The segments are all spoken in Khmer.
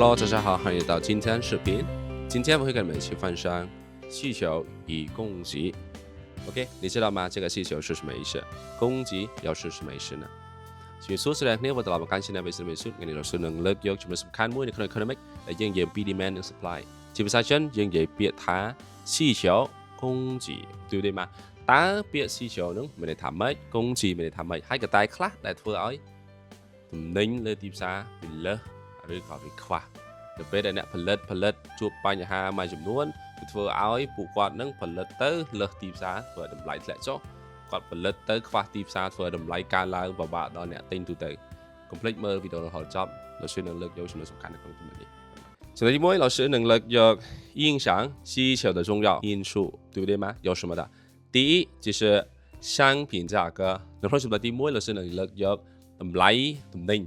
Hello，大家好，欢迎来到今天视频。今天我会跟你们一起分享需求与供给。OK， 你知道吗？这个需求是什么意思？供给又是什么意思呢？ជាសួស្តីអ្នកមកត្រឡប់មកកាន់ Channel Business Method ថ្ងៃនេះเราនឹងលើកយកចំណុចសំខាន់មួយនៅក្នុង Economic ដែលយើងនិយាយពី demand និង supply ជាភាសាចិនយើងនិយាយពាក្យថា需求供给对不对吗តើពាក្យ需求នឹងមានន័យថាម៉េច供给មានន័យថាម៉េចហើយកត្តាខ្លះដែលធ្វើឲ្យទំនិញលើទីផ្សារវាលើសឬក៏វាខ្វះនៅពេលដែលអ្នកផលិតជួបបញ្ហាមួយចំនួនវាធ្វើឲ្យពួកគាត់នឹងផលិតទៅលើសទីផ្សារធ្វើឲ្យតម្លៃធ្លាក់ចុះគាត់ផលិតទៅខ្វះទីផ្សារធ្វើឲ្យតម្លៃកើនឡើងពិបាកដល់អ្នកទិញទូទៅកុំភ្លេចមើលវីដេអូរហូតចប់លោកsưនឹងលើកយកចំណុចសំខាន់នៅក្នុងចំណុចនេះចំណុចទី1老师能លើកយក影响需求的重要因素对不对吗有什么的第一就是商品价格នៅក្នុងចំណុចទី1老师នឹងលើកយកតម្លៃទំនិញ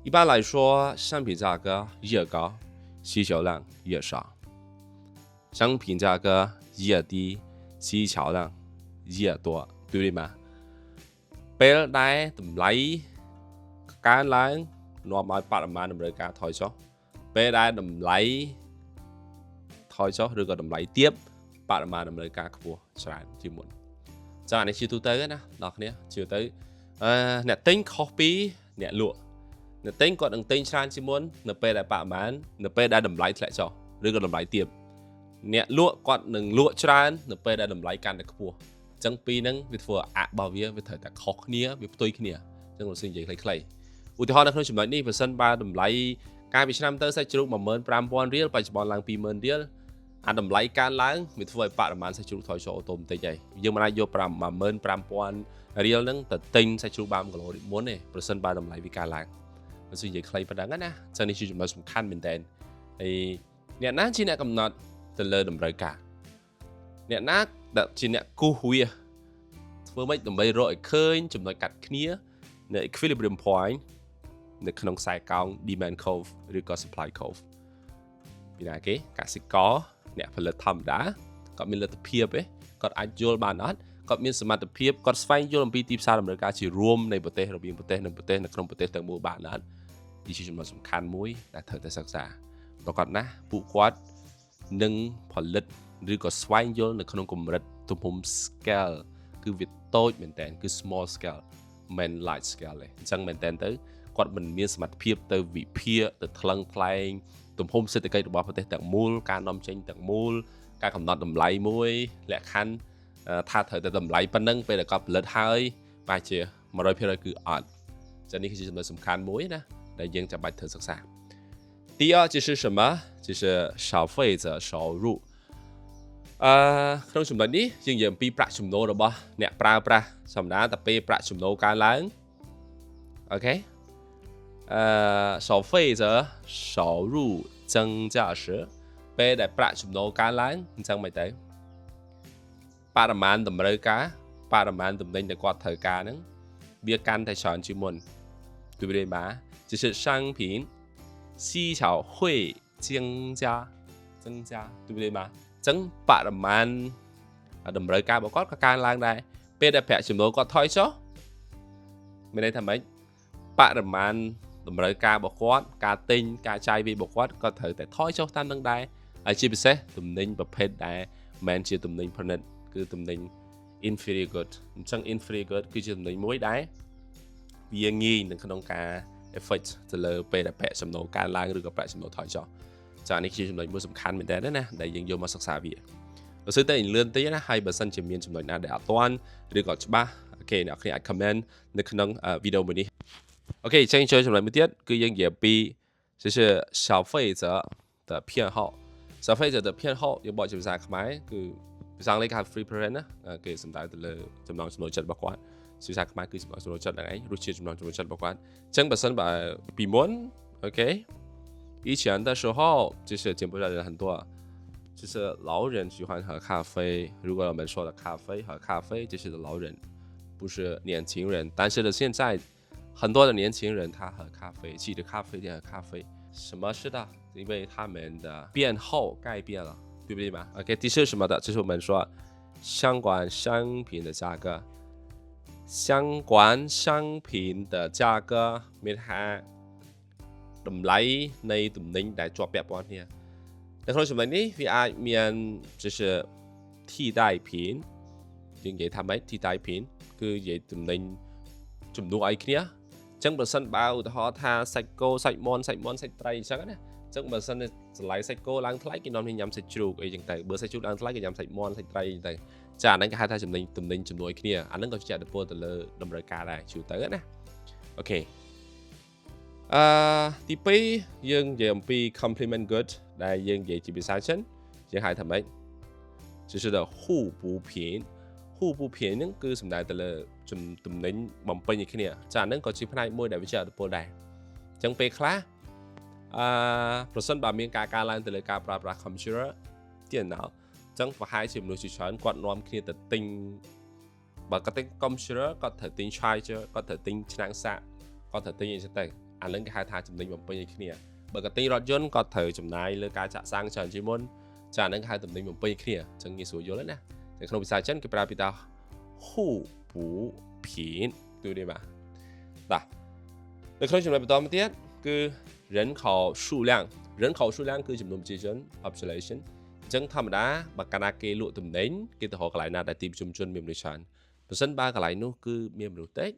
一般来说，商品价格越高，需求量越少；商品价格越低，需求量越多，对不对吗？ពេលដែលតម្លៃកើនឡើងនាំឲ្យបរិមាណតម្រូវការថយចុះពេលដែលតម្លៃថយចុះឬក៏តម្លៃទាបបរិមាណតម្រូវការខ្ពស់ច្រើនជាងមុនចាអានេះជាទូទៅណាដល់គ្នាជាទៅអ្នកទិញខុសពីអ្នកលក់អ្នកទិញគាត់នឹងទិញច្រើនជាងមុននៅពេលដែលបរិមាណនៅពេលដែលតម្លៃធ្លាក់ចុះឬក៏តម្លៃទាបអ្នកលក់គាត់នឹងលក់ច្រើននៅពេលដែលតម្លៃកាន់តែខ្ពស់អញ្ចឹងពីរហ្នឹងវាធ្វើឲ្យរបស់វាត្រូវតែខុសគ្នាវាផ្ទុយគ្នាអញ្ចឹងលោកស្រីនិយាយខ្លីៗឧទាហរណ៍នៅក្នុងចំណុចនេះបើសិនបើតម្លៃកាលពីឆ្នាំទៅសាច់ជ្រូក 15000 រៀលបច្ចុប្បន្នឡើង 20000 រៀលអាតម្លៃកើនឡើងវាធ្វើឲ្យបរិមាណសាច់ជ្រូកថយចុះអូតូម៉ាទិកហើយយើងមិនអាចយក 15000 រៀលហ្នឹងទៅទិញសាច់ជ្រូកបាន1គីឡូដូចមុនទេប្រសិនបើតម្លៃវាកើនឡើងបើនិយាយខ្លីប៉ុណ្ណឹងណាចឹងនេះជាចំណុចសំខាន់មែនតើហើយអ្នកណាជាអ្នកកំណត់ទៅលើតម្រូវការអ្នកណាដែលជាអ្នកគូសវាធ្វើម៉េចដើម្បីរកឲ្យឃើញចំណុចកាត់គ្នានៅ equilibrium point នៅក្នុងខ្សែកោង demand curve ឬក៏ supply curve ពីណាគេកសិករអ្នកផលិតធម្មតាគាត់មានលទ្ធភាពទេគាត់អាចយល់បានអត់គាត់មានសមត្ថភាពគាត់ស្វែងយល់អំពីទីផ្សារតម្រូវការជារួមនៃប្រទេសរបៀងប្រទេសនិងប្រទេសនៅក្នុងប្រទេសទាំងមូលបានអត់នេះជាចំណុចសំខាន់មួយដែលត្រូវតែសិក្សាប្រកបណាស់ពួកគាត់នឹងផលិតឬក៏ស្វែងយល់នៅក្នុងកម្រិតទំហំ scale គឺវាតូចមែនតើគឺ small scale មិន large scale ទេអញ្ចឹងមែនតើទៅគាត់មិនមានសមត្ថភាពទៅវិភាគទៅថ្លឹងថ្លែងទំហំសេដ្ឋកិច្ចរបស់ប្រទេសទាំងមូលការនាំចេញទាំងមូលការកំណត់តម្លៃមួយលក្ខខណ្ឌថាត្រូវតែតម្លៃប៉ុណ្ណឹងពេលដែលគាត់ផលិតហើយបែរជា 100% គឺអត់ចឹងនេះគឺជាចំណុចសំខាន់មួយណាដែលយើងចាំបាច់ត្រូវសិក្សា第二就是什么就是消费者收入ក្នុងចំណុចនេះយើងនិយាយអំពីប្រាក់ចំណូលរបស់អ្នកប្រើប្រាស់សម្រាប់តែពេលប្រាក់ចំណូលកើនឡើងអូខេ消费者收入增加时ពេលដែលប្រាក់ចំណូលកើនឡើងអញ្ចឹងមិនទៅបរិមាណតម្រូវការបរិមាណទំនិញដែលគាត់ត្រូវការហ្នឹងវាកាន់តែច្រើនជាងមុន对不对吗就是商品需求会增加对不对吗អញ្ចឹងបរិមាណតម្រូវការរបស់គាត់ក៏កើនឡើងដែរពេលដែលប្រាក់ចំណូលគាត់ថយចុះមានន័យថាម៉េចបរិមាណតម្រូវការរបស់គាត់ការទិញការចាយវាយរបស់គាត់ក៏ត្រូវតែថយចុះតាមនឹងដែរហើយជាពិសេសទំនិញប្រភេទដែលមិនមែនជាទំនិញប្រណិតគឺទំនិញ inferior good អញ្ចឹង inferior good គឺជាទំនិញមួយដែលវាងាយនៅក្នុងការ effect ទៅលើពេលដែលប្រាក់ចំណូលកើនឡើងឬក៏ប្រាក់ចំណូលថយចុះចានេះជាចំណុចមួយសំខាន់មែនតើណាដែលយើងយកមកសិក្សាវាបើសិនតែលឿនតិចណាហើយបើសិនជាមានចំណុចណាដែលអត់ទាន់ឬក៏ច្បាស់អូខេអ្នកគ្នាអាច comment នៅក្នុងវីដេអូមួយនេះអូខេចឹងចូលចំណុចមួយទៀតគឺយើងនិយាយពី就是消费者的偏好消费者的偏好យើងបកជាភាសាខ្មែរគឺភាសាអង់គ្លេសគេហៅ preference ណាគេសំដៅទៅលើចំណង់ចំណូលចិត្តរបស់គាត់ភាសាខ្មែរគឺចំណង់ចំណូលចិត្តហ្នឹងឯងរសជាតិចំណង់ចំណូលចិត្តរបស់គាត់អញ្ចឹงបើសិនបើពីមុនអូខេ以前的时候就是柬埔寨人很多就是老人喜欢喝咖啡如果我们说的咖啡喝咖啡就是老人不是年轻人但是呢现在很多的年轻人他喝咖啡去的咖啡店喝咖啡什么是的因为他们的变后改变了对不对嘛 OK 第四什么的就是我们说相关商品的价格相关商品的价格មានថា đầm lấyในตุ่มนิ่งได้จวบแบบบอลเนี่ยในครั้งสมัยนี้วิอาเมียนจะที่ได้ผินยังไงทำไหมที่ได้ผินคือยังตุ่มนิ่งจุ่มดูไอ้เนี้ยจังเบอร์ซันบ่าวทอท่าใส่โกใส่มอนใส่ไตรจังนะจังเบอร์ซันสไลด์ใส่โกล้างทลายกินนอนมียำใส่จูกไอ้ยังไงเบอร์ใส่จูล้างทลายกินยำใส่มอนใส่ไตรยังไงจากนั้นก็ให้ท่าจุ่มนิ่งจุ่มดูไอ้เนี้ยอันนั้นก็จะได้โปรแต่ละดำเนินการได้ชูเตอร์นะโอเคទី2យើងនិយាយអំពី complement good ដែលយើងនិយាយជាភាសាចិនយើងហៅថាម៉េច就是的互补品互补品ហ្នឹងគឺសំដៅទៅលើទំនិញបំពេញឲ្យគ្នាចាហ្នឹងក៏ជាផ្នែកមួយដែលវាជាឥទ្ធិពលដែរអញ្ចឹងពេលខ្លះប្រសិនបើមានការកើនឡើងទៅលើការប្រើប្រាស់ computer 電腦អញ្ចឹងប្រហែលជាមនុស្សជាច្រើនគាត់នាំគ្នាទៅទិញបើគាត់ទិញ computer គាត់ត្រូវទិញ charger គាត់ត្រូវទិញឆ្នាំងសាកគាត់ត្រូវទិញអីចឹងទៅអានឹងគេហៅថាចំណេញបំពេញឲ្យគ្នាបើកទិញរថយន្តក៏ត្រូវចំណាយលើការចាក់សាំងច្រើនជាងមុនចាអានឹងគេហៅចំណេញបំពេញគ្នាអញ្ចឹងងាយស្រួលយល់ណាតែក្នុងភាសាចិនគេប្រើពាក្យថា互补品对不对吧បាទនៅក្នុងចំណុចបន្តមកទៀតគឺ人口数量គឺចំនួនប្រជាជន population អញ្ចឹងធម្មតាបើកាលណាគេលក់ទំនិញគេទៅរកកន្លែងណាដែលទីប្រជុំជនមានមនុស្សច្រើនប្រសិនបើកន្លែងនោះគឺមានមនុស្សតិច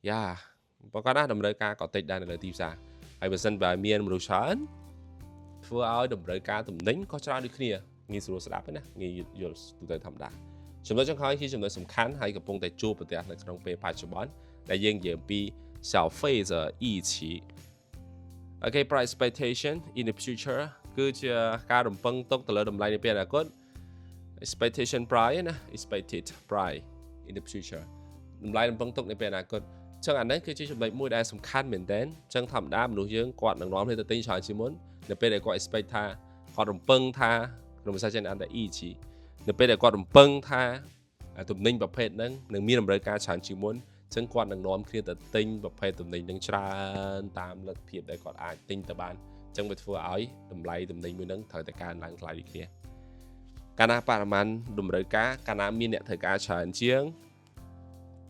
យ៉ាបើគាត់ណាតម្រូវការក៏តិចដែរនៅលើទីផ្សារហើយបើសិនបើមានមនុស្សច្រើនធ្វើឲ្យតម្រូវការទំនិញក៏ច្រើនដូចគ្នាងាយស្រួលស្ដាប់ណាងាយយល់ទូទៅធម្មតាចំណុចចុងក្រោយគឺចំណុចសំខាន់ហើយកំពុងតែជួបប្រទះនៅក្នុងពេលបច្ចុប្បន្នដែលយើងនិយាយអំពី消费者预期 Okay price expectation in the future គឺជាការរំពឹងទុកទៅលើតម្លៃនាពេលអនាគត expectation price ណា expected price in the future តម្លៃរំពឹងទុកនាពេលអនាគតចឹងអានេះគឺជាចំណុចមួយដែលសំខាន់មែនតើចឹងធម្មតាមនុស្សយើងគាត់នឹងនាំគ្នាទៅទិញច្រើនជាងមុននៅពេលដែលគាត់ expect ថាគាត់រំពឹងថាក្នុងភាសាចិនអានតែ EG នៅពេលដែលគាត់រំពឹងថាទំនិញប្រភេទហ្នឹងនឹងមានតម្រូវការច្រើនជាងមុនចឹងគាត់នឹងនាំគ្នាទៅទិញប្រភេទទំនិញហ្នឹងច្រើនតាមលទ្ធភាពដែលគាត់អាចទិញទៅបានចឹងវាធ្វើឲ្យតម្លៃទំនិញមួយហ្នឹងត្រូវតែកើនឡើងថ្លៃដូចគ្នាកាលណាបរិមាណតម្រូវការកាលណាមានអ្នកត្រូវការច្រើនជាង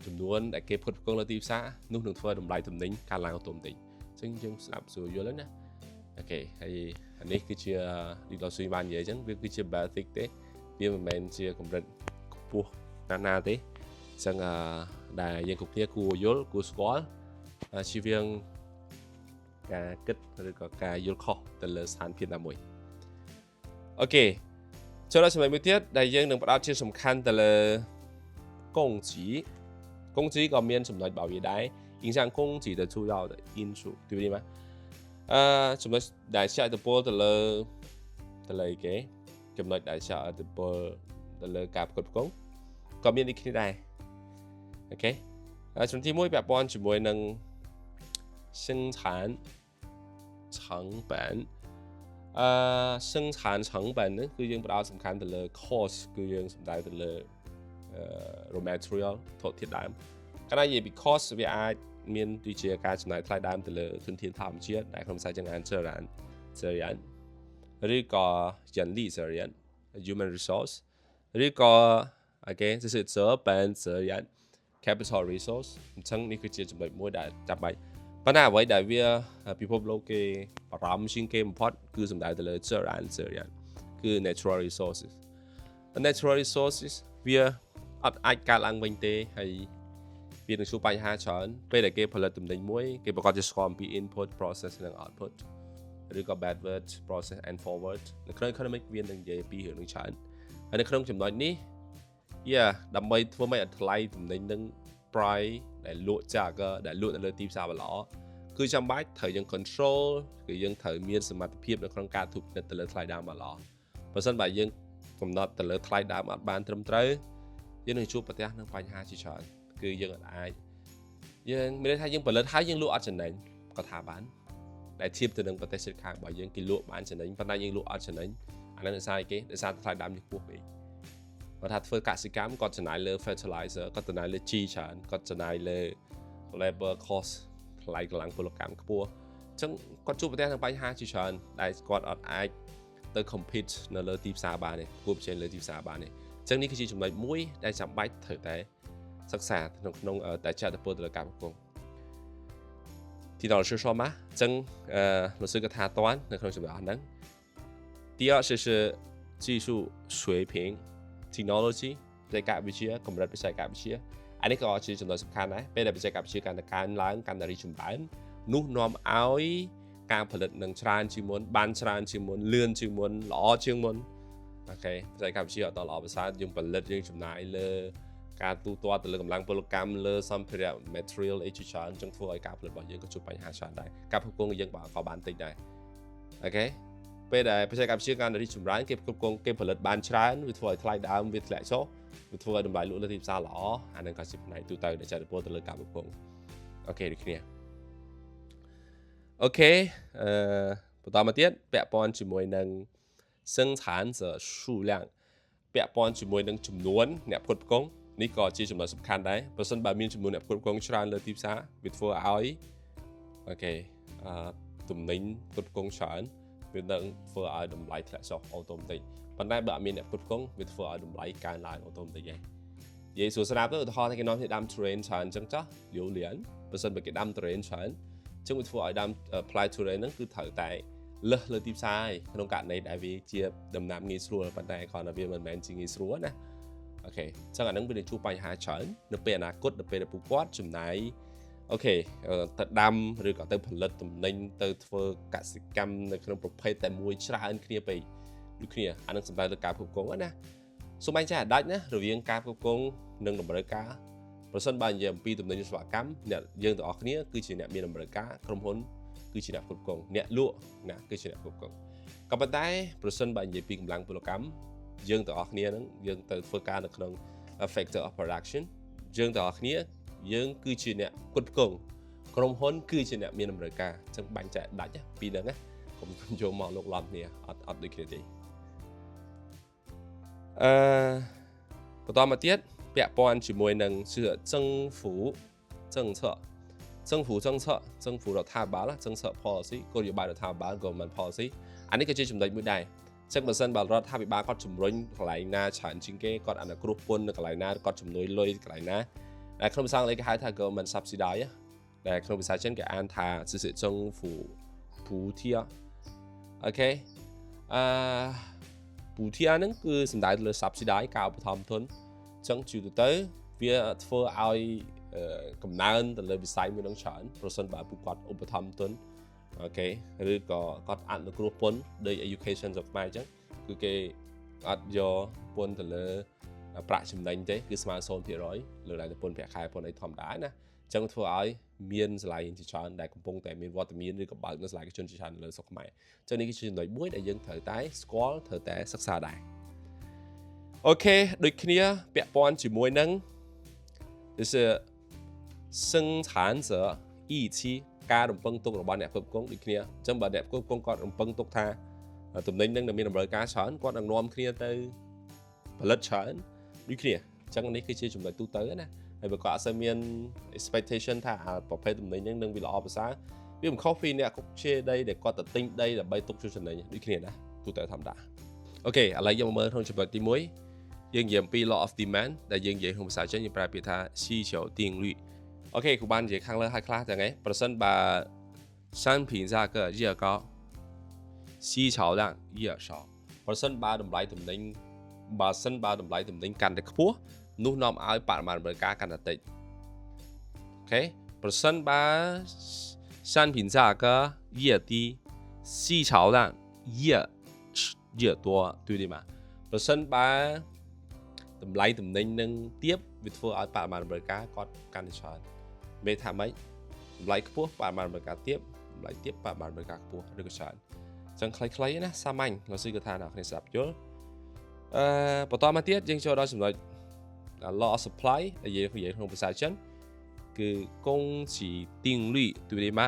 ចំនួនដែលគេផ្គត់ផ្គង់លើទីផ្សារនោះនឹងធ្វើតម្លៃទំនិញកើនឡើងបន្តិចអញ្ចឹងយើងស្ដាប់ស្រួលយល់ហើយណាអូខេហើយអានេះគឺជាដូចដល់ស៊ុយបាននិយាយអញ្ចឹងវាគឺជា basic ទេវាមិនមែនជាកម្រិតខ្ពស់ណាទេអញ្ចឹងដែលយើងគ្រប់គ្នាគួរយល់គួរស្គាល់ជៀសវាងការគិតឬក៏ការយល់ខុសទៅលើស្ថានភាពណាមួយអូខេចូលដល់ចំណុចមួយទៀតដែលយើងនឹងផ្ដោតជាសំខាន់ទៅលើ供给供给ក៏មានចំណុចរបស់វាដែរ影响供给的主要的因素对不对吗ចំណុចដែលជាឥទ្ធិពលទៅលើគេចំណុចដែលជាឥទ្ធិពលទៅលើការផ្គត់ផ្គង់ក៏មានដូចគ្នាដែរអូខេចំណុចទី1ពាក់ព័ន្ធជាមួយនឹង生产成本生产成本ហ្នឹងគឺយើងផ្ដោតសំខាន់ទៅលើ cost គឺយើងសំដៅទៅលើraw material ធនធានដើមកាលណានិយាយពី cost វាអាចមានដូចជាការចំណាយថ្លៃដើមទៅលើធនធានធម្មជាតិដែលក្នុងភាសាចិនហៅចរន្តឬក៏人力责任 human resource ឬក៏ again 就是责本责人 capital resource អញ្ចឹងនេះគឺជាចំណុចមួយដែលចាំបាច់ប៉ុន្តែអ្វីដែលវាពិភពលោកគេបារម្ភជាងគេបំផុតគឺសំដៅទៅលើចរន្តគឺ natural resources natural resources វាអត់អាចកើតឡើងវិញទេហើយវានឹងជួបបញ្ហាច្រើនពេលដែលគេផលិតទំនិញមួយគេប្រកាសជាស្គាល់អំពី input process និង output ឬក៏ backward process and forward នៅក្នុង economic វានឹងនិយាយពីរឿងនេះច្រើនហើយនៅក្នុងចំណុចនេះដើម្បីធ្វើម៉េចឲ្យថ្លៃទំនិញនឹង price ដែលលក់ចាក់ដែលលក់នៅលើទីផ្សារល្អគឺចាំបាច់ត្រូវយើង control គឺយើងត្រូវមានសមត្ថភាពនៅក្នុងការទប់ទៅលើថ្លៃដើមល្អបើមិនបើយើងកំណត់ទៅលើថ្លៃដើមអត់បានត្រឹមត្រូវយើងនឹងជួបប្រទះនឹងបញ្ហាជាច្រើនគឺយើងអាចយើងមានន័យថាយើងផលិតហើយយើងលក់អត់ចំណេញក៏ថាបានដែលធៀបទៅនឹងប្រទេសជិតខាងរបស់យើងគេលក់បានចំណេញប៉ុន្តែយើងលក់អត់ចំណេញអានឹងដោយសារអីគេដោយសារថ្លៃដើមនេះខ្ពស់ពេកបើថាធ្វើកសិកម្មគាត់ចំណាយលើ fertilizer គាត់ចំណាយលើជីច្រើនគាត់ចំណាយលើ labor cost ថ្លៃកម្លាំងពលកម្មខ្ពស់អញ្ចឹងគាត់ជួបប្រទះនឹងបញ្ហាជាច្រើនដែលគាត់អត់អាចទៅ compete នៅលើទីផ្សារបានទេគួរប្រជែងលើទីផ្សារបានទេអញ្ចឹងនេះគឺជាចំណុចមួយដែលចាំបាច់ត្រូវតែសិក្សាក្នុងតែចាត់ទៅលើការប្រកបទី听到老师说吗？老师个他端那可能什么能？第二是技术水平 technology 在改不起，កម្រិតបច្ចេកវិទ្យាអានេះក៏ជាចំណុចសំខាន់ដែរពេលដែលបច្ចេកវិទ្យាកាន់តែកើនឡើងកាន់តែរីកចម្រើននោះនាំឲ្យការផលិតនឹងច្រើនជាងមុនបានច្រើនជាងមុនលឿនជាងមុនល្អជាងមុនអូខេបច្ចេកវិទ្យាអត់ដល់ល្អប្រសើរយើងផលិតយើងចំណាយលើការទូទាត់ទៅលើកម្លាំងពលកម្មលើសម្ភារៈ material អីជាច្រើនចឹងធ្វើឲ្យការផលិតរបស់យើងក៏ជួបបញ្ហាច្រើនដែរការផ្គត់ផ្គង់យើងក៏បានតិចដែរអូខេពេលដែលបច្ចេកវិទ្យាកាន់តែរីកចម្រើនគេផ្គត់ផ្គង់គេផលិតបានច្រើនវាធ្វើឲ្យថ្លៃដើមវាធ្លាក់ចុះវាធ្វើឲ្យតម្លៃលក់លើទីផ្សារល្អអានឹងក៏ជាផ្នែកទូទៅដែលចែកទៅលើការផ្គត់ផ្គង់អូខេដូចគ្នាអូខេបន្តមកទៀតពាក់ព័ន្ធជាមួយនឹង生产者数量ពាក់ព័ន្ធជាមួយនឹងចំនួនអ្នកផ្គត់ផ្គង់នេះក៏ជាចំណុចសំខាន់ដែរប្រសិនបើមានចំនួនអ្នកផ្គត់ផ្គង់ច្រើនលើទីផ្សារវាធ្វើឲ្យអូខេទំនិញផ្គត់ផ្គង់ច្រើនវានឹងធ្វើឲ្យតម្លៃធ្លាក់ចុះអូតូម៉ាទិកប៉ុន្តែបើអត់មានអ្នកផ្គត់ផ្គង់វាធ្វើឲ្យតម្លៃកើនឡើងអូតូម៉ាទិកឯងនិយាយសួរស្រាប់ទៅឧទាហរណ៍ថាគេនាំគ្នាដាំ terrain ច្រើនអញ្ចឹងចុះយូរលៀនប្រសិនបើគេដាំ terrain ច្រើនអញ្ចឹងវាធ្វើឲ្យដាំ apply terrain ហ្នឹងគឺត្រូវតែលើសលើទីផ្សារឯងក្នុងករណីដែលវាជាដំណាំងាយស្រួលប៉ុន្តែគ្រាន់តែវាមិនមែនជាងាយស្រួលណាអូខេអញ្ចឹងអាហ្នឹងវានឹងជួបបញ្ហាច្រើននៅពេលអនាគតនៅពេលដែលពួកគាត់ចំណាយអូខេទៅដាំឬក៏ទៅផលិតទំនិញទៅធ្វើកសិកម្មនៅក្នុងប្រភេទតែមួយច្រើនគ្នាពេកដូចគ្នាអានឹងសំដៅលើការផ្គត់ផ្គង់ណាសូម្បីតែអាចដាច់ណារវាងការផ្គត់ផ្គង់និងតម្រូវការប្រសិនបើនិយាយអំពីទំនិញសេវាកម្មអ្នកយើងទាំងអស់គ្នាគឺជាអ្នកមានតម្រូវការក្រុមហ៊ុនគឺជាអ្នកផ្គត់ផ្គង់អ្នកលក់ណាគឺជាអ្នកផ្គត់ផ្គង់ក៏ប៉ុន្តែប្រសិនបើនិយាយពីកម្លាំងពលកម្មយើងទាំងអស់គ្នានឹងយើងទៅធ្វើការនៅក្នុង factor of production យើងទាំងអស់គ្នាយើងគឺជាអ្នកផ្គត់ផ្គង់ក្រុមហ៊ុនគឺជាអ្នកមានតម្រូវការអញ្ចឹងបាញ់ចែកដាច់ពីហ្នឹងណាកុំយកមកលោកឡំគ្នាអត់ដូចគ្នាទេបន្តមកទៀតពាក់ព័ន្ធជាមួយនឹង是政府政策រដ្ឋាភិបាល政策 policy គោលនយោបាយរដ្ឋាភិបាល government policy អានេះក៏ជាចំណុចមួយដែរអញ្ចឹងបើសិនបើរដ្ឋាភិបាលគាត់ជំរុញកន្លែងណាច្រើនជាងគេគាត់អនុគ្រោះពន្ធនៅកន្លែងណាគាត់ជំនួយលុយកន្លែងណាដែលក្នុងភាសាអង់គ្លេសគេហៅថា government subsidize ដែលក្នុងភាសាចិនគេអានថា是政府补贴អូខេ补贴ហ្នឹងគឺសំដៅលើ subsidize ការឧបត្ថម្ភទុនអញ្ចឹងជាទូទៅវាធ្វើឲ្យកំណើនទៅលើវិស័យមួយនឹងច្រើនប្រសិនបើពួកគាត់ឧបត្ថម្ភទុនអូខេឬក៏គាត់អនុគ្រោះពន្ធដោយ education របស់ខ្មែរអញ្ចឹងគឺគេអត់យកពន្ធទៅលើប្រាក់ចំណេញទេគឺស្មើ 0% លើតែពន្ធប្រាក់ខែពន្ធអីធម្មតាណាអញ្ចឹងធ្វើឲ្យមានសាលារៀនជាច្រើនដែលកំពុងតែមានវត្តមានឬក៏បើកនៅសាលាជនជាច្រើននៅលើស្រុកខ្មែរអញ្ចឹងនេះគឺជាចំណុចមួយដែលយើងត្រូវតែស្គាល់ត្រូវតែសិក្សាដែរអូខេដូចគ្នាពាក់ព័ន្ធជាមួយនឹង就是生产者预期ការរំពឹងទុករបស់អ្នកផ្គត់ផ្គង់ដូចគ្នាអញ្ចឹងបើអ្នកផ្គត់ផ្គង់គាត់រំពឹងទុកថាទំនិញនឹងមានតម្រូវការច្រើនគាត់នឹងនាំគ្នាទៅផលិតច្រើនដូចគ្នាអញ្ចឹងនេះគឺជាចំណុចទូទៅណាហើយបើគាត់អត់សូវមាន expectation ថាប្រភេទទំនិញនឹងវាល្អប្រសើរវាមិនខុសពីអ្នកគុកជាដីដែលគាត់ទៅទិញដីដើម្បីទុកជាចំណេញដូចគ្នាណាទូទៅធម្មតាអូខេឥឡូវយើងមកមើលក្នុងចំណុចទី1យើងនិយាយអំពី law of demand ដែលយើងនិយាយក្នុងភាសាចិនយើងប្រើពាក្យថា需求定律អូខេគ្រូបាននិយាយខាងលើឲ្យខ្លះទាំងហ្នឹងប្រសិនបើ商品价格越高需求量越少ប្រសិនបើតម្លៃទំនិញកាន់តែខ្ពស់នោះនាំឲ្យបរិមាណតម្រូវការកាន់តែតិចអូខេប្រសិនបើ商品价格越低需求量越多对吗ប្រសិនបើតម្លៃទំនិញនឹងទាបវាធ្វើឲ្យបរិមាណតម្រូវការគាត់កាន់តែច្រើនមេថាម៉េចតម្លៃខ្ពស់បរិមាណតម្រូវការទាបតម្លៃទាបបរិមាណតម្រូវការខ្ពស់ឬក៏ច្រើនអញ្ចឹងខ្លីៗណាសាមញ្ញលោកស៊ីក៏ថាអ្នកគ្នាស្ដាប់យល់បន្តមកទៀតយើងចូលដល់ចំណុច law of supply ដែលយើងនិយាយក្នុងភាសាចិនគឺ供给定律对不对吗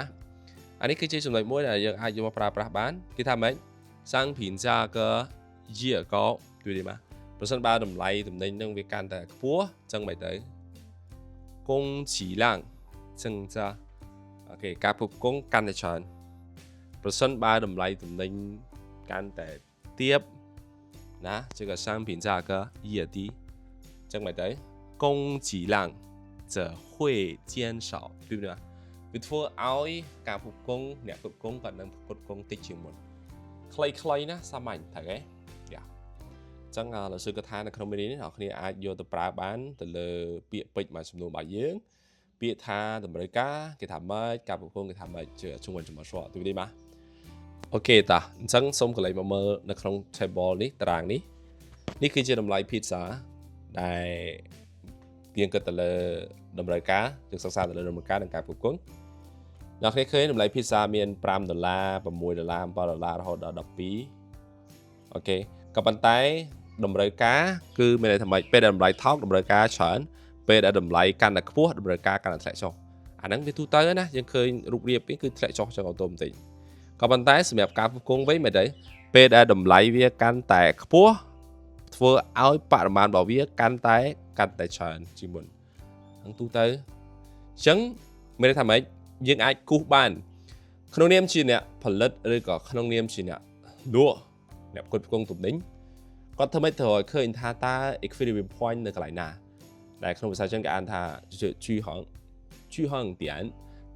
អានេះគឺជាចំណុចមួយដែលយើងអាចយកមកប្រើប្រាស់បានគេថាម៉េច商品价格越高对不对吗ប្រសិនបើតម្លៃទំនិញនឹងវាកាន់តែខ្ពស់អញ្ចឹងមិនទៅ供给量增加អូខេការផ្គត់ផ្គង់កាន់តែច្រើនប្រសិនបើតម្លៃទំនិញកាន់តែទាបណា这个商品价格越低អញ្ចឹងមិនទៅ供给量则会减少对不对វា វាធ្វើឲ្យការផ្គត់ផ្គង់អ្នកផ្គត់ផ្គង់ក៏នឹងផ្គត់ផ្គង់តិចជាងមុនខ្លីៗណាសាមញ្ញតែគេយ៉ាចឹងលោកsưក៏ថានៅក្នុងមេរៀននេះអ្នកគ្នាអាចយកទៅប្រើបានទៅលើពាក្យពេចន៍មួយចំនួនរបស់យើងពាក្យថាតម្រូវការគេថាម៉េចការផ្គត់ផ្គង់គេថាម៉េចជាជំនួយចំនួនស្រួលទីនេះបាទអូខេតាអញ្ចឹងសូមកន្លែងមកមើលនៅក្នុង table នេះតារាងនេះគឺជាតម្លៃ pizza ដែលយើងគិតទៅលើតម្រូវការយើងសិក្សាទៅលើតម្រូវការនិងការផ្គត់ផ្គង់អ្នកគ្នាឃើញតម្លៃ pizza មាន$5 $6 $7 រហូតដល់12អូខេក៏ប៉ុន្តែតម្រូវការគឺមានន័យថាម៉េចពេលដែលតម្លៃថោកតម្រូវការច្រើនពេលដែលតម្លៃកាន់តែខ្ពស់តម្រូវការកាន់តែធ្លាក់ចុះអាហ្នឹងវាទូទៅណាយើងឃើញរូបរាបនេះគឺធ្លាក់ចុះចឹងអូតូម៉ាទិកក៏ប៉ុន្តែសម្រាប់ការផ្គត់ផ្គង់វិញមិនទេពេលដែលតម្លៃវាកាន់តែខ្ពស់ធ្វើឲ្យបរិមាណរបស់វាកាន់តែច្រើនជាងមុនហ្នឹងទូទៅអញ្ចឹងមានន័យថាម៉េចយើងអាចគូសបានក្នុងនាមជាអ្នកផលិតឬក៏ក្នុងនាមជាអ្នកលក់អ្នកផ្គត់ផ្គង់ទំនិញគាត់ធ្វើម៉េចត្រូវឲ្យឃើញថាតើ equilibrium point នៅកន្លែងណាដែលក្នុងភាសាចិនគេអានថាជឿហងទៀន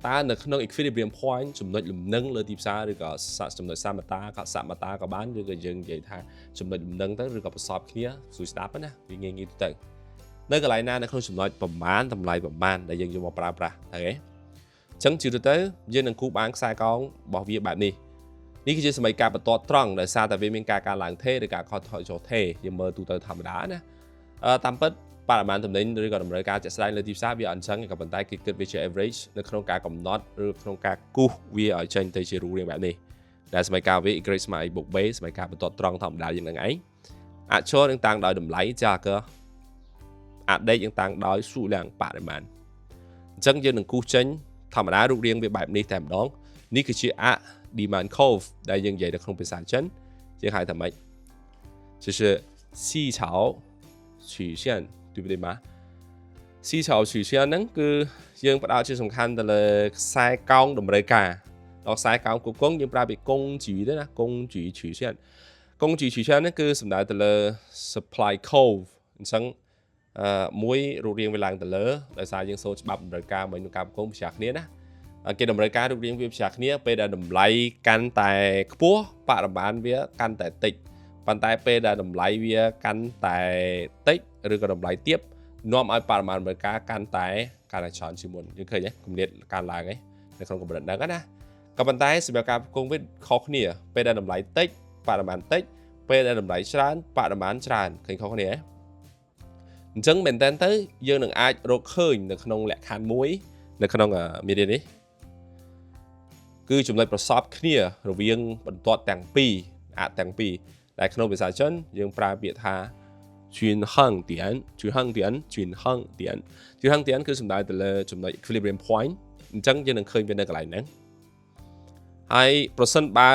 តើនៅក្នុង equilibrium point ចំណុចលំនឹងលើទីផ្សារឬក៏ចំណុចសមតាក៏បានឬក៏យើងនិយាយថាចំណុចលំនឹងទៅឬក៏ប្រសពគ្នាស្រួលស្ដាប់ណាវាងាយទៅនៅកន្លែងណានៅក្នុងចំណុចប្រមាណតម្លៃប្រមាណដែលយើងយកមកប្រើប្រាស់អូខេអញ្ចឹងជឿទៅយើងនឹងគូបានខ្សែកងរបស់វាបែបនេះគឺជាសម័យកាលបន្ទាត់ត្រង់ដោយសារតែវាមានការឡើងថេឬការខុសថយចុះថេយើងមើលទូទៅធម្មតាណាតាមពិតបរិមាណទំនិញឬក៏តម្រូវការជាក់ស្ដែងលើទីផ្សារវាអញ្ចឹងក៏ប៉ុន្តែគេគិតវាជា average នៅក្នុងការកំណត់ឬក្នុងការគូសវាឲ្យចេញទៅជារូបរាងបែបនេះដែលសម័យកាលវា y ស្មើ x បូក b សម័យកាលបន្ទាត់ត្រង់ធម្មតាយើងនឹងឯងអក្សរនឹងតាំងដោយតម្លៃចាក៏អដេកនឹងតាំងដោយ数量បរិមាណអញ្ចឹងយើងនឹងគូសចេញធម្មតារូបរាងវាបែបនេះតែម្ដងនេះគឺជា demand curve ដែលយើងនិយាយនៅក្នុងភាសាចិនយើងហៅថាម៉េច就是市场曲线对不对吗市场曲线ហ្នឹងគឺយើងផ្ដោតជាសំខាន់ទៅលើខ្សែកោងតម្រូវការដល់ខ្សែកោងផ្គត់ផ្គង់យើងប្រើពីកុងជីទេណាកុងជី曲线កុងជី曲线ហ្នឹងគឺសំដៅទៅលើ supply curve អញ្ចឹងមួយរូបរាងវាឡើងទៅលើដោយសារយើងសូត្រច្បាប់តម្រូវការមួយនឹងការផ្គត់ផ្គង់ប្រឆាំងគ្នាណាគេតម្រូវការរូបរាងវាប្រឆាំងគ្នាពេលដែលតម្លៃកាន់តែខ្ពស់បរិមាណវាកាន់តែតិចប៉ុន្តែពេលដែលតម្លៃវាកាន់តែតិចឬក៏តម្លៃទាបនាំឲ្យបរិមាណតម្រូវការកាន់តែច្រើនជាងមុនយើងឃើញគម្លាតកើនឡើងឯនៅក្នុងកម្រិតហ្នឹងណាក៏ប៉ុន្តែសម្រាប់ការផ្គត់ផ្គង់វាខុសគ្នាពេលដែលតម្លៃតិចបរិមាណតិចពេលដែលតម្លៃច្រើនបរិមាណច្រើនឃើញខុសគ្នាអញ្ចឹងមែនតើទៅយើងនឹងអាចរកឃើញនៅក្នុងលក្ខខណ្ឌមួយនៅក្នុងមេរៀននេះគឺចំណុចប្រសពគ្នារវាងបន្ទាត់ទាំងពីរទាំងពីរដែលក្នុងភាសាចិនយើងប្រើពាក្យថា均衡点គឺសំដៅទៅលើចំណុច equilibrium point អញ្ចឹងយើងនឹងឃើញវានៅកន្លែងហ្នឹងហើយប្រសិនបើ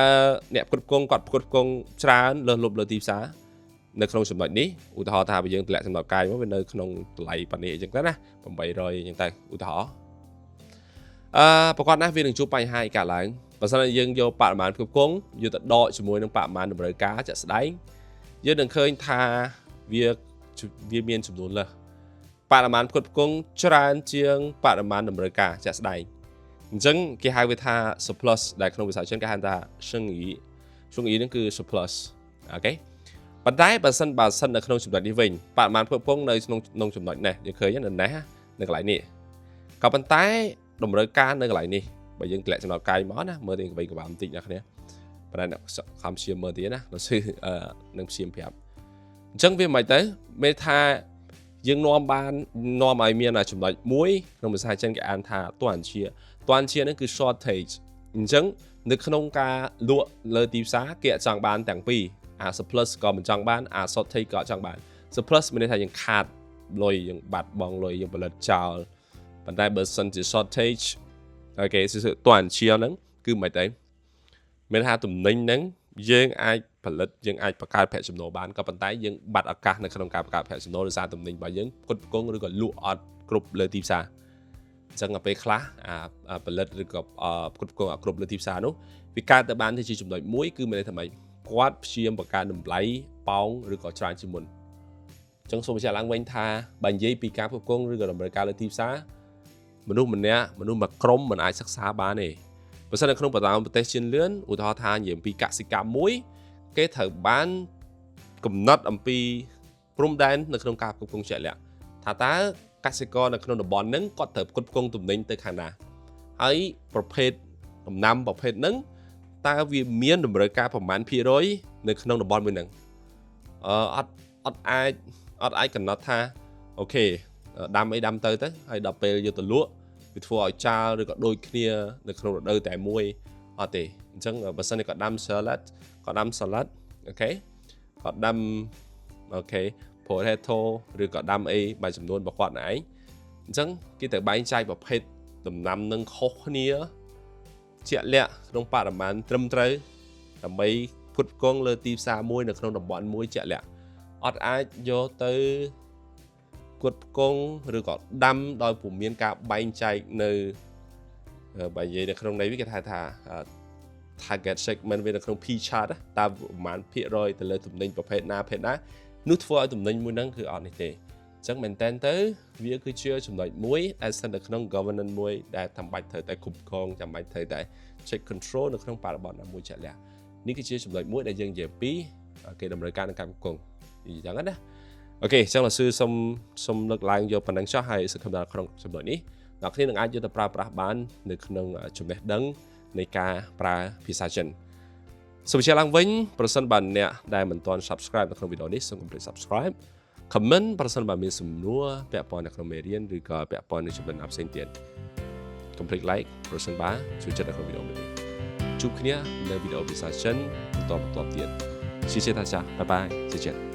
អ្នកផ្គត់ផ្គង់គាត់ផ្គត់ផ្គង់ច្រើនលើសលប់លើទីផ្សារនៅក្នុងចំណុចនេះឧទាហរណ៍ថាបើយើងតម្លាក់សម្រាប់កាយមកវានៅក្នុងតម្លៃប៉ុណ្ណេះអញ្ចឹងទៅណា800អញ្ចឹងទៅឧទាហរណ៍ប្រកបណាស់វានឹងជួបបញ្ហាកើតឡើងបើសិនជាយើងយកបរិមាណផ្គត់ផ្គង់យកទៅដកជាមួយនឹងបរិមាណតម្រូវការជាក់ស្ដែងយើងនឹងឃើញថាវាមានចំនួនលើសបរិមាណផ្គត់ផ្គង់ច្រើនជាងបរិមាណតម្រូវការជាក់ស្ដែងអញ្ចឹងគេហៅវាថា surplus ដែលក្នុងភាសាចិនគេហៅថា生意ហ្នឹងគឺ surplus អូខេប៉ុន្តែបើសិននៅក្នុងចំណុចនេះវិញបរិមាណផ្គត់ផ្គង់នៅក្នុងចំណុចនេះយើងឃើញនៅនេះនៅកន្លែងនេះក៏ប៉ុន្តែតម្រូវការនៅកន្លែងនេះបើយើងធ្លាក់ចំណោទកាយមកណាមើលរៀងក្បាបន្តិចណាគ្នាប៉ុន្តែខំព្យាមើលទៀតណាលោកsưនឹងព្យាប្រាប់អញ្ចឹងវាមិនទៅមានថាយើងនាំឲ្យមានចំណុចមួយក្នុងភាសាចិនគេអានថាទាន់ជាហ្នឹងគឺ shortage អញ្ចឹងនៅក្នុងការលក់លើទីផ្សារគេអត់ចង់បានទាំងពីរsurplus ក៏មិនចង់បានshortage ក៏អត់ចង់បាន surplus មានន័យថាយើងខាតលុយយើងបាត់បង់លុយយើងផលិតចោលប៉ុន្តែបើសិនជា shortage អូខេទាន់ជាហ្នឹងគឺមិនទៅមានថាទំនិញហ្នឹងយើងអាចផលិតយើងអាចបង្កើតប្រាក់ចំណូលបានក៏ប៉ុន្តែយើងបាត់ឱកាសនៅក្នុងការបង្កើតប្រាក់ចំណូលដោយសារទំនិញរបស់យើងផ្គត់ផ្គង់ឬក៏លក់អត់គ្រប់លើទីផ្សារអញ្ចឹងពេលខ្លះផលិតឬក៏ផ្គត់ផ្គង់អត់គ្រប់លើទីផ្សារនោះវាកើតទៅបានជាចំណុចមួយគឺមានន័យថាម៉េចគាត់ព្យាយាមបង្កើនតម្លៃប៉ោងឬក៏ច្រើនជាងមុនអញ្ចឹងសូមបញ្ជាក់ឡើងវិញថាបើនិយាយពីការផ្គត់ផ្គង់ឬក៏តម្រូវការលើទីផ្សារ មនុស្សម្នាក់មនុស្សមួយក្រុមមិនអាចសិក្សាបានទេបើសិននៅក្នុងប្រទេសជឿនលឿនឧទាហរណ៍ថានិយាយអំពីកសិកម្មមួយគេត្រូវបានកំណត់អំពីព្រំដែននៅក្នុងការគ្រប់គ្រងជាក់លាក់ថាតើកសិករនៅក្នុងតំបន់ហ្នឹងគាត់ត្រូវគ្រប់គ្រងទំនិញទៅខាងណាហើយប្រភេទដំណាំប្រភេទហ្នឹងតើវាមានតម្រូវការប្រមាណភាគរយនៅក្នុងតំបន់មួយហ្នឹងអត់អាចកំណត់ថាអូខេដាំអីដាំទៅហើយដល់ពេលយកទៅលក់វាធ្វើឲ្យចាលឬក៏ដូចគ្នានៅក្នុងរដូវតែមួយអត់ទេអញ្ចឹងបើសិនជាគាត់ដាំ salad អូខេគាត់ដាំអូខេ potato ឬក៏ដាំអីបែបចំនួនរបស់គាត់ឯងអញ្ចឹងគេត្រូវបែងចែកប្រភេទដំណាំនឹងខុសគ្នាជាក់លាក់ក្នុងបរិមាណត្រឹមត្រូវដើម្បីផ្គត់ផ្គង់លើទីផ្សារមួយនៅក្នុងតំបន់មួយជាក់លាក់អត់អាចយកទៅផ្គត់ផ្គង់ឬក៏ដាំដោយពុំមានការបែងចែកនៅបើនិយាយនៅក្នុងនេះគេថា target segment វានៅក្នុង P chart តើប្រមាណភាគរយទៅលើទំនិញប្រភេទណានោះធ្វើឲ្យទំនិញមួយហ្នឹងគឺអត់នេះទេអញ្ចឹងមែនតើទៅវាគឺជាចំណុចមួយដែលស្ថិតនៅក្នុង governance មួយដែលចាំបាច់ត្រូវតែគ្រប់គ្រងចាំបាច់ត្រូវតែ check control នៅក្នុងបរិបទណាមួយជាក់លាក់នេះគឺជាចំណុចមួយដែលយើងនិយាយពីគេតម្រូវការក្នុងការគ្រប់គ្រងអញ្ចឹងណាអូខេអញ្ចឹងលោកស៊ឺសូមលើកឡើងយកប៉ុណ្ណឹងចុះហើយសង្ឃឹមថាក្នុងចំណុចនេះអ្នកគ្នានឹងអាចយកទៅប្រើប្រាស់បាននៅក្នុងចំណេះដឹងនៃការប្រើភាសាចិនសូមបញ្ជាក់ឡើងវិញប្រសិនបើអ្នកដែលមិនទាន់ subscribe នៅក្នុងវីដេអូនេះសូមកុំភ្លេច subscribe comment ប្រសិនបើមានសំណួរពាក់ព័ន្ធនៅក្នុងមេរៀនឬក៏ពាក់ព័ន្ធនឹងចំណុចណាផ្សេងទៀតកុំភ្លេច like ប្រសិនបើជួយចិត្តនៅក្នុងវីដេអូនេះជួបគ្នានៅវីដេអូភាសាចិនបន្តទៀត谢谢大家拜拜再见